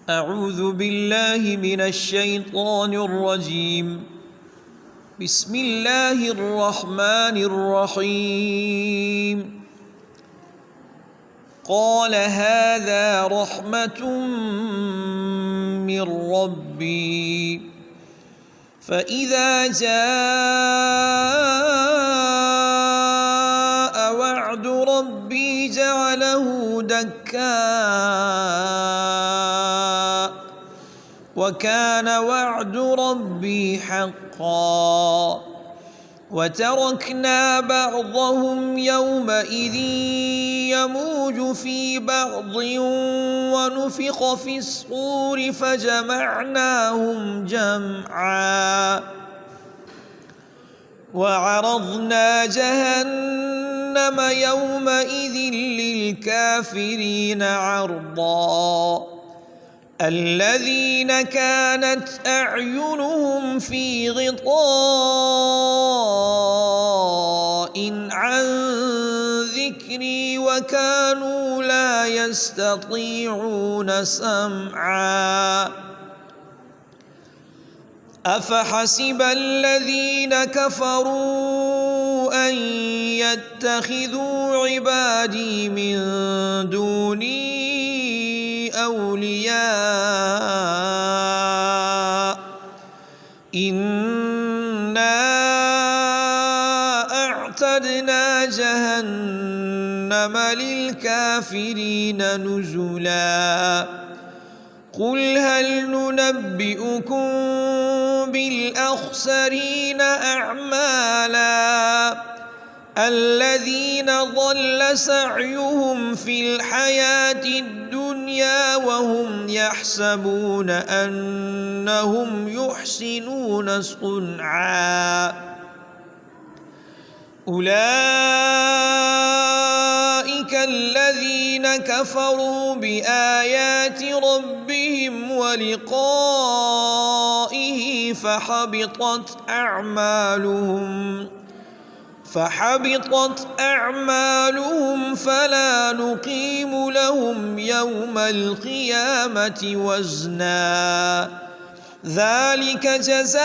أعوذ بالله من الشيطان الرجيم. بسم الله الرحمن الرحيم. قال هذا رحمة من ربي فإذا جاء وعد ربي جعله دكاء وكان وعد ربي حقا وتركنا بعضهم يومئذ يموج في بعض ونفخ في الصور فجمعناهم جمعا وعرضنا جهنم يومئذ للكافرين عرضا الذين كانت أعينهم في غطاء عن ذكري وكانوا لا يستطيعون سمعا أفحسب الذين كفروا أن يتخذوا عبادي من دوني أولياء إنا أعتدنا جهنم للكافرين نزلا قل هل ننبئكم بالأخسرين أعمالا الذين ضل سعيهم في الحياة الدنيا وهم يحسبون أنهم يحسنون صنعا أولئك الذين كفروا بآيات ربهم ولقائه فحبطت أعمالهم فلا نقيم لهم يوم القيامة وزنا ذلك جزاؤهم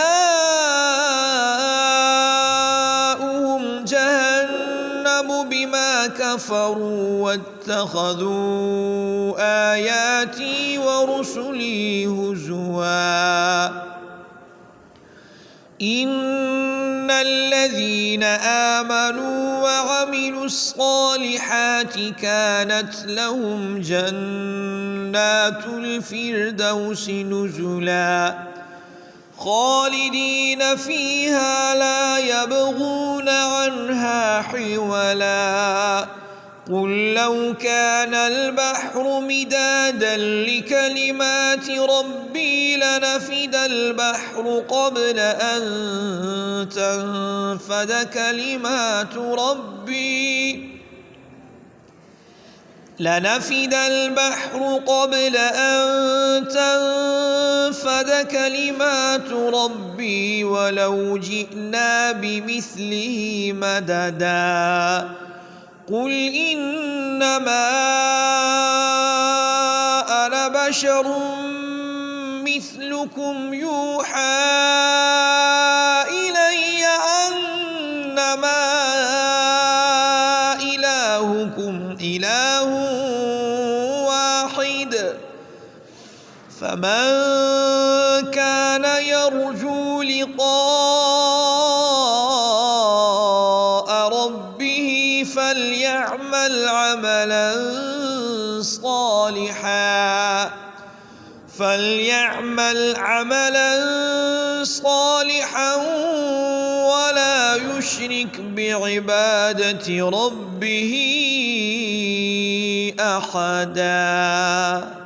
جهنم بما كفروا واتخذوا آياتي ورسلي هزوا إن الذين آمنوا وعملوا الصالحات كانت لهم جنات الفردوس نزلا خالدين فيها لا يبغون عنها حولا قل لو كان البحر مدادا لكلمات ربي لنفد البحر قبل أن تنفد كلمات ربي ولو جئنا بمثله مددا قل إنما أنا بشر مثلكم يوحى إلي أنما إلهكم إله واحد فمن كان يرجو لقاء ربه فليعمل عملا صالحا ولا يشرك بعبادة ربه أحدا.